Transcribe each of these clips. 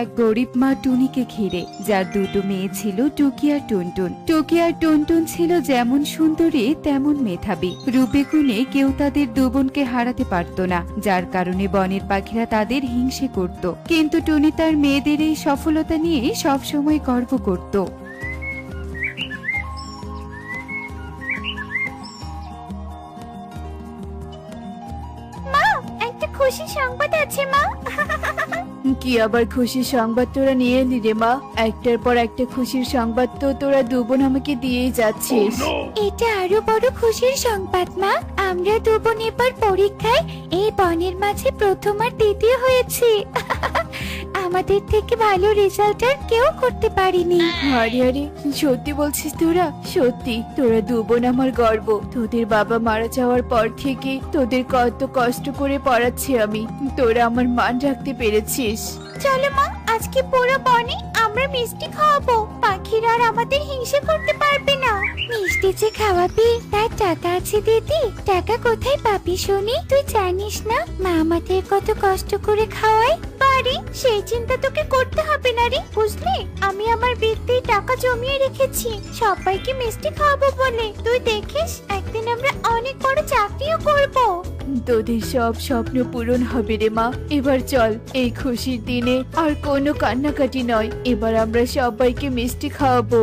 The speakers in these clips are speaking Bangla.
এক গরিব মা টুনিকে ঘিরে, যার দুটো মেয়ে ছিল টুকি আর টুনটুন। টুকি আর টুনটুন ছিল যেমন সুন্দরী তেমন মেধাবী। রূপে গুণে কেউ তাদের দু বোনকে হারাতে পারত না, যার কারণে বনের পাখিরা তাদের হিংসে করত। কিন্তু টুনি তার মেয়েদের এই সফলতা নিয়ে সবসময় গর্ব করত। মা, একটা খুশি সংবাদ আছে মা। কি আবার খুশির সংবাদ তোরা নিয়ে এলি রে মা? একটার পর একটা খুশির সংবাদ তো তোরা দু বোন আমাকে দিয়েই যাচ্ছিস। এটা আরো বড় খুশির সংবাদ মা। আমরা দু বোন এবার পরীক্ষায় এই বনের মাঝে প্রথম আর দ্বিতীয় হয়েছি। আমাদের থেকে ভালো রেজাল্ট আর কেউ করতে পারেনি। আরে আরে, সত্যি বলছিস তোরা? সত্যি তোরা দু বোন আমার গর্ব। তোদের বাবা মারা যাওয়ার পর থেকে তোদের কত কষ্ট করে পড়াচ্ছি আমি, তোরা আমার মান রাখতে পেরেছিস। চলো মা, আজকে পুরো বনে আমরা মিষ্টি খাওয়াবো। পাখিরা আর আমাদের হিংসে করতে পারবে না। মিষ্টি যে খাওয়াবি তার টাকা আছে দিদি। টাকা কোথায় পাবি শুনি? তুই জানিস না মা আমাদের কত কষ্ট করে খাওয়ায়। বাড়ি সেই চিন্তা তোকে করতে হবে না রে, বুঝলি? আমি আমার বৃত্তি টাকা জমিয়ে রেখেছি সবাইকে মিষ্টি খাওয়াবো বলে। তুই দেখিস একদিন আমরা অনেক বড় চাকরিও করবো। তোদের সব স্বপ্ন পূরণ হবে রে মা। এবার চল, এই খুশির দিনে আর কোনো কান্নাকাটি নয়। এবার আমরা সবাইকে মিষ্টি খাওয়াবো।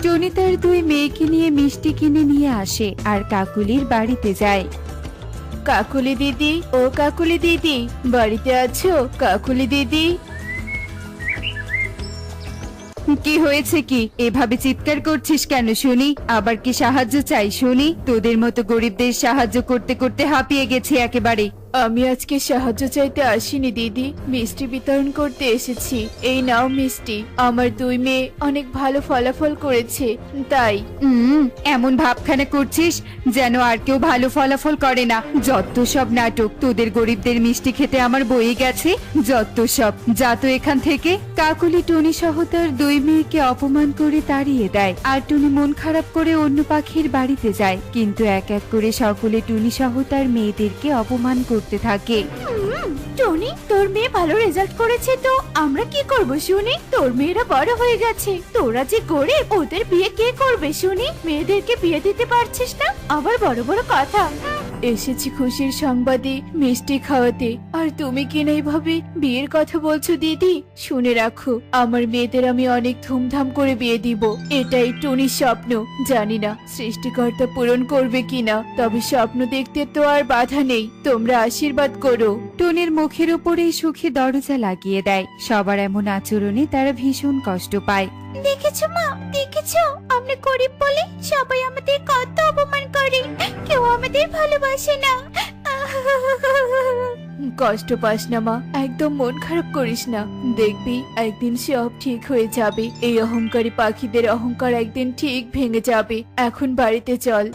টনি তার দুই মেয়েকে নিয়ে মিষ্টি কিনে নিয়ে আসে আর কাকুলির বাড়িতে যায়। কাকুলি দিদি, ও কাকুলি দিদি, বাড়িতে আছো? কাকুলি দিদি। কি হয়েছে? কি এভাবে চিৎকার করছিস কেন শুনি? আবার কি সাহায্য চাই শুনি? তোদের মতো গরিবদের সাহায্য করতে করতে হাঁপিয়ে গেছি একেবারে। আমি আজকে সাহায্য চাইতে আসিনি দিদি, মিষ্টি বিতরণ করতে এসেছি। এই নাও মিষ্টি। আমার দুই মেয়ে অনেক ভালো ফলাফল করেছে তাই। এমন ভাবখানা করছিস যেন আর কেউ ভালো ফলাফল করে না। যত সব নাটক, তোদের গরিবদের মিষ্টি খেতে আমার বয়ে গেছে। যত সব, যা তো এখান থেকে। কাকুলি টুনি সহ তার দুই মেয়েকে অপমান করে তাড়িয়ে দেয় আর টুনি মন খারাপ করে অন্য পাখির বাড়িতে যায়। কিন্তু এক এক করে সকলে টুনি সহ তার মেয়েদেরকে অপমান করতে থাকে। টনি, তোর মেয়ে ভালো রেজাল্ট করেছে তো আমরা কি করব শুনি? তোর মেয়েরা বড় হয়ে গেছে, তোরা যে গরিব, ওদের বিয়ে কে করবে শুনি? মেয়েদেরকে বিয়ে দিতে পারছিস না, আবার বড় বড় কথা। এসেছি খুশির সংবাদে মিষ্টি খাওয়াতে, আর তুমি কিনা এইভাবে বিয়ের কথা বলছো দিদি? শুনে রাখো, আমার মেয়েদের আমি অনেক ধুমধাম করে বিয়ে দিব। এটাই টুনির স্বপ্ন। জানি না সৃষ্টিকর্তা পূরণ করবে কিনা, তবে স্বপ্ন দেখতে তো আর বাধা নেই। তোমরা আশীর্বাদ করো। টুনির মুখের উপরেই সুখী দরজা লাগিয়ে দেয়। সবার এমন আচরণে তারা ভীষণ কষ্ট পায়। দেখেছো মা, দেখেছো আমরা গরিব বলে সবাই আমাদের কত অপমান করে, কেউ আমাদের ভালোবাসে না। কষ্ট পাস না মা, একদম মন খারাপ করিস না। দেখবি একদিন সব ঠিক হয়ে যাবে। এই অহংকারী পাখিদের অহংকার একদিন ঠিক ভেঙে যাবে। এখন বাড়িতে চল।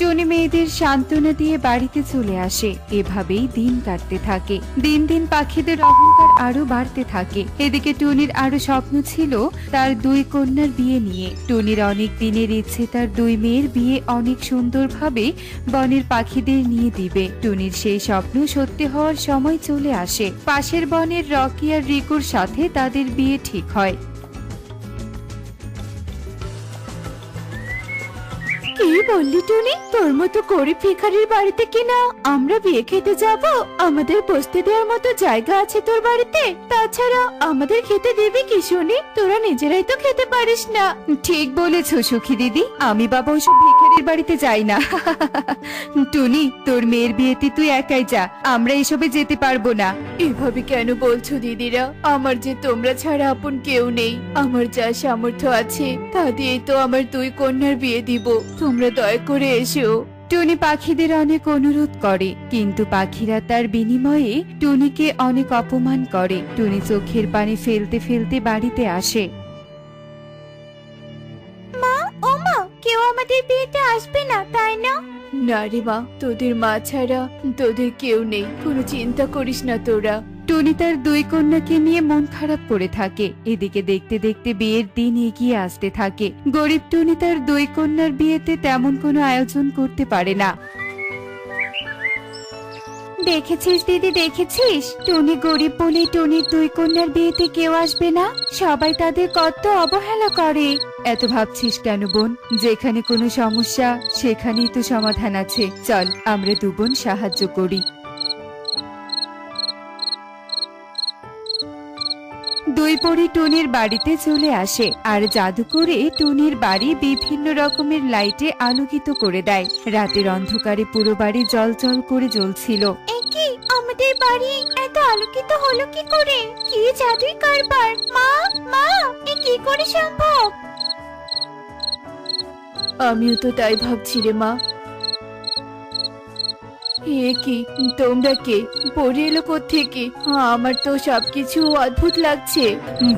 টনি মেয়েদের সান্ত্বনা দিয়ে বাড়িতে চলে আসে। এভাবেই দিন কাটতে থাকে। দিন দিন পাখিদের অহংকার আরো বাড়তে থাকে। এদিকে টুনির আরো স্বপ্ন ছিল তার দুই কন্যার বিয়ে নিয়ে। টুনির অনেক দিনের ইচ্ছে তার দুই মেয়ের বিয়ে অনেক সুন্দরভাবে বনের পাখিদের নিয়ে দিবে। টুনির সেই স্বপ্ন সত্যি হওয়ার সময় চলে আসে। পাশের বনের রকি আর রিকুর সাথে তাদের বিয়ে ঠিক হয়। কি বললি টুনি? তোর মতো গরিব ভিখারির বাড়িতে কিনা আমরা বিয়ে খেতে যাব? আমাদের বসতে দেওয়ার মতো জায়গা আছে তোর বাড়িতে? তাছাড়া আমাদের খেতে দিবি কি শুনি? তোরা নিজেরাই তো খেতে পারিস না। ঠিক বলেছ সুখী দিদি, আমি বাবা ওসব ভিখারির বাড়িতে যাই না। টুনি, তোর মেয়ের বিয়েতে তুই একাই যা, আমরা এসবে যেতে পারবো না। এভাবে কেন বলছো দিদিরা? আমার যে তোমরা ছাড়া আপন কেউ নেই। আমার যা সামর্থ্য আছে তা দিয়ে তো আমার দুই কন্যার বিয়ে দিব। তোমরা দয়া করে এসো। টুনি পাখিদের অনেক অনুরোধ করে, কিন্তু পাখিরা তার বিনিময়ে টুনিকে অনেক অপমান করে। টুনি চোখের পানি ফেলতে ফেলতে বাড়িতে আসে। মা, ও মা, কেউ আমাদের বিয়েতে আসবে না তাই না? না রে মা, তোদের মা ছাড়া তোদের কেউ নেই। কোনো চিন্তা করিস না তোরা। টুনি তার দুই কন্যাকে নিয়ে মন খারাপ করে থাকে। এদিকে দেখতে দেখতে বিয়ের দিন এগিয়ে আসতে থাকে। গরিব টুনি তার দুই কন্যার বিয়েতে তেমন কোনো আয়োজন করতে পারে না। দেখেছিস দিদি, দেখেছিস টুনি গরিব বলে টুনির দুই কন্যার বিয়েতে কেউ আসবে না, সবাই তাদের কত অবহেলা করে। এত ভাবছিস কেন বোন? যেখানে কোনো সমস্যা সেখানেই তো সমাধান আছে। চল আমরা দু বোন সাহায্য করি। দুই পরি টুনির বাড়িতে চলে আসে আর জাদু করে টুনির বাড়ি বিভিন্ন রকমের লাইটে আলোকিত করে দেয়। রাতের অন্ধকারে পুরো বাড়ি জলজল করে জ্বলছিল। একি আমাদের বাড়ি এত আলোকিত হলো কি করে? কি জাদুই কারবার! মা মা, এ কি করে সম্ভব? আমিও তো তাই ভাবছি রে মা। এ কি, তোমরা কে? পড়ে এলো কোত্থেকে? আমার তো সবকিছু অদ্ভুত লাগছে।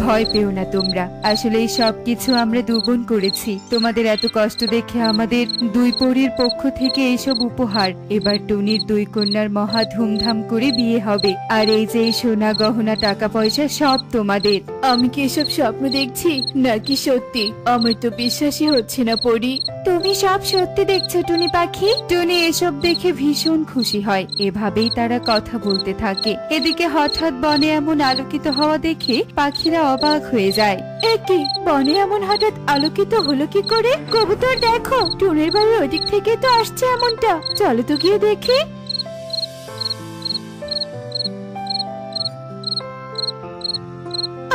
ভয় পেও না তোমরা, আসলে এই সবকিছু আমরা দু বোন করেছি। তোমাদের এত কষ্ট দেখে আমাদের দুই পরীর পক্ষ থেকে এইসব উপহার। এবার টুনির দুই কন্যার মহা ধুমধাম করে বিয়ে হবে, আর এই যে এই সোনা গহনা টাকা পয়সা সব তোমাদের। আমি কি এসব স্বপ্ন দেখছি নাকি সত্যি? আমার তো বিশ্বাসই হচ্ছে না পরি। তুমি সব সত্যি দেখছো টুনি পাখি। টুনি এসব দেখে ভীষণ খুশি হয়। এভাবেই তারা কথা বলতে থাকে। এদিকে হঠাৎ বনে এমন আলোকিত হওয়া দেখে পাখিরা অবাক হয়ে যায়। একই, বনে এমন হঠাৎ আলোকিত হলো কি করে? কবুতর দেখো, টুনির বাড়ির ওদিক থেকে তো আসছে এমনটা। চলো তো গিয়ে দেখি।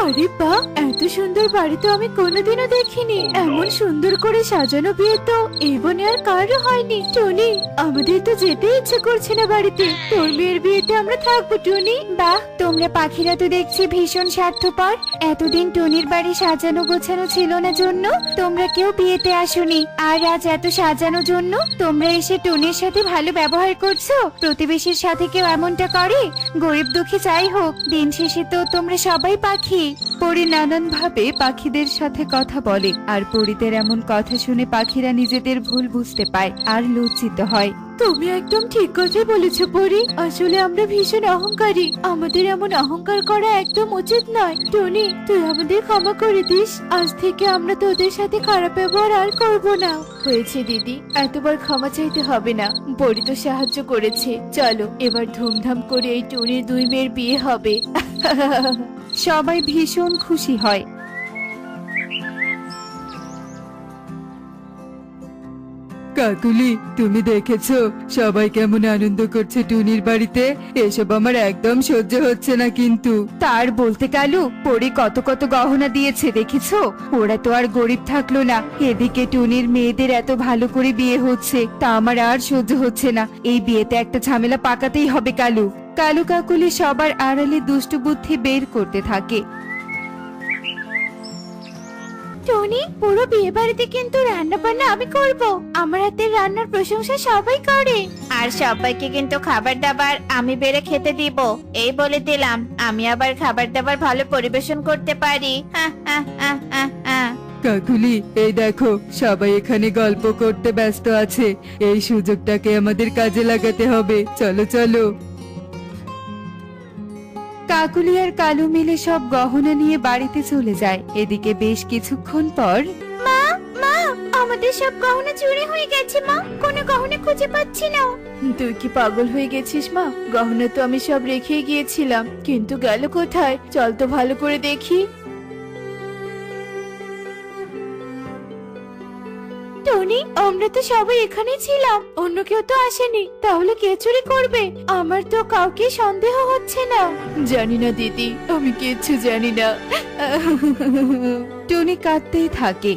আরে বাহ, এত সুন্দর বাড়ি তো আমি কোনোদিনও দেখিনি। এমন সুন্দর করে সাজানো বিয়ে তো এই বনে আর কারো হয়নি। টুনি, আমাদের তো যেতে ইচ্ছে করছে না বাড়িতে। তোর মেয়ের বিয়েতে আমরা থাকবো টুনি। বাহ, তোমরা পাখিরা তো দেখছি ভীষণ স্বার্থপর। এতদিন টুনির বাড়ি সাজানো গোছানো ছিল না জন্য তোমরা কেউ বিয়েতে আসোনি, আর আজ এত সাজানো জন্য তোমরা এসে টুনির সাথে ভালো ব্যবহার করছো। প্রতিবেশীর সাথে কেউ এমনটা করে? গরিব দুঃখী যাই হোক, দিন শেষে তো তোমরা সবাই পাখি। পরি নানান ভাবে পাখিদের সাথে কথা বলে, আর পরিদের এমন কথা শুনে পাখিরা নিজেদের ভুল বুঝতে পায় আর লজ্জিত হয়। তুমি একদম ঠিক কথাই বলেছো পরি। আসলে আমরা ভীষণ অহংকারী। আমাদের এমন অহংকার করা একদম উচিত নয়। টনি, তুই আমাদের ক্ষমা করে দিস। আজ থেকে আমরা তোদের সাথে খারাপ ব্যবহার আর করব না। হয়েছে দিদি, এতবার ক্ষমা চাইতে হবে না। পরি তো সাহায্য করেছে। চলো এবার ধুমধাম করে এই টুনির দুই মেয়ের বিয়ে হবে। সবাই ভীষণ খুশি হয়। কাকুলি, তুমি দেখেছো সবাই কেমন আনন্দ করছে টুনির বাড়িতে? এসব আমার একদম সহ্য হচ্ছে না কিন্তু। তার বলতে কালু, পরি কত কত গহনা দিয়েছে দেখেছো? ওরা তো আর গরিব থাকলো না। এদিকে টুনির মেয়েদের এত ভালো করে বিয়ে হচ্ছে, তা আমার আর সহ্য হচ্ছে না। এই বিয়েতে একটা ঝামেলা পাকাতেই হবে কালু। কালু কাকুলি সবার আড়ালে দুষ্টু বুদ্ধি বের করতে থাকে। টনি, পুরো বিয়ে বাড়িতে কিন্তু রান্না বান্না আমি করব। আমার হাতের রান্নার প্রশংসা সবাই করে, আর সবাইকে কিন্তু খাবার দাবার আমি বেড়ে খেতে দিব। এই বলে দিলাম, আমি আবার খাবার দাবার ভালো পরিবেশন করতে পারি। কাকুলি, এই দেখো সবাই এখানে গল্প করতে ব্যস্ত আছে। এই সুযোগটাকে আমাদের কাজে লাগাতে হবে। চলো চলো। কাকুলি আর কালু মিলে সব গহনা নিয়ে বাড়িতে চলে যায়। এদিকে বেশ কিছুক্ষণ পর, মা মা, আমাদের সব গহনা চুরি হয়ে গেছে মা, কোনো গহনা খুঁজে পাচ্ছি না। তুই কি পাগল হয়ে গেছিস মা? গহনা তো আমি সব রেখে গিয়েছিলাম, কিন্তু গেল কোথায়? চল তো ভালো করে দেখি। টনি, আমরা তো সবাই এখানে ছিলাম, অন্য কেউ তো আসেনি। তাহলে কে চুরি করবে? আমার তো কাউকে সন্দেহ হচ্ছে না। জানি না দিদি, আমি কিচ্ছু জানি না। টনি কাঁদতেই থাকে।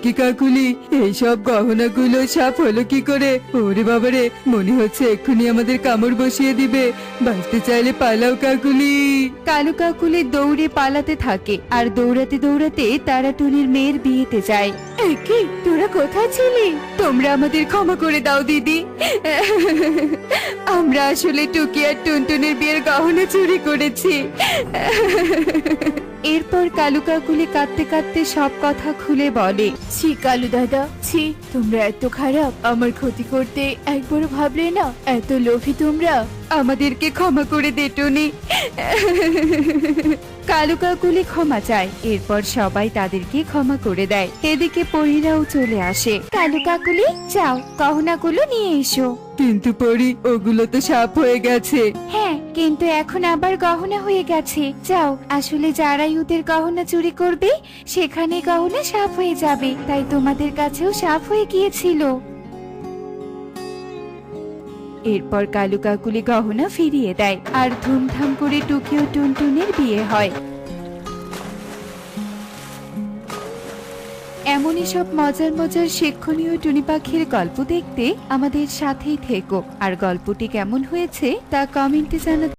কি কাকুলি, এইসব গহনাগুলো সাফ হলো কি করে? ওরে বাবারে, মনে হচ্ছে এক্ষুনি আমাদের কামড় বসিয়ে দিবে। বাঁচতে চাইলে পালাও কাকুলি। কালু কাকুলি দৌড়ে পালাতে থাকে, আর দৌড়াতে দৌড়াতে তারা টুনির মেয়ের বিয়েতে যায়। কি, তোরা কোথায় ছিলি? তোমরা আমাদের ক্ষমা করে দাও দিদি। আমরা আসলে টুকি আর টুনটুনের বিয়ের গহনা চুরি করেছি। এরপর কালু কাকুলি কাঁদতে কাঁদতে সব কথা খুলে বলে। ছি কালু দাদা, ছি, তোমরা এত খারাপ। আমার ক্ষতি করতে একবারও ভাবলে না? এত লোভী তোমরা। আমাদেরকে ক্ষমা করে দে টুনি। কালু কাকুলি ক্ষমা চায়, এরপর সবাই তাদেরকে ক্ষমা করে দেয়। এদিকে পরীরাও চলে আসে। কালু কাকুলি যাও গহনাগুলো নিয়ে এসো। কিন্তু পরি, ওগুলো তো সাপ হয়ে গেছে। হ্যাঁ, কিন্তু এখন আবার গহনা হয়ে গেছে। যাও, আসলে যারাই ওদের গহনা চুরি করবে সেখানে গহনা সাফ হয়ে যাবে, তাই তোমাদের কাছেও সাফ হয়ে গিয়েছিল। এরপর কালু কাকুলি গহনা ফিরিয়ে দেয় আর ধুমধাম করে টুকি ও টুনটুনের বিয়ে হয়। এমনই সব মজার মজার শিক্ষণীয় টুনি পাখির গল্প দেখতে আমাদের সাথেই থেকো। আর গল্পটি কেমন হয়েছে তা কমেন্টে জানাতে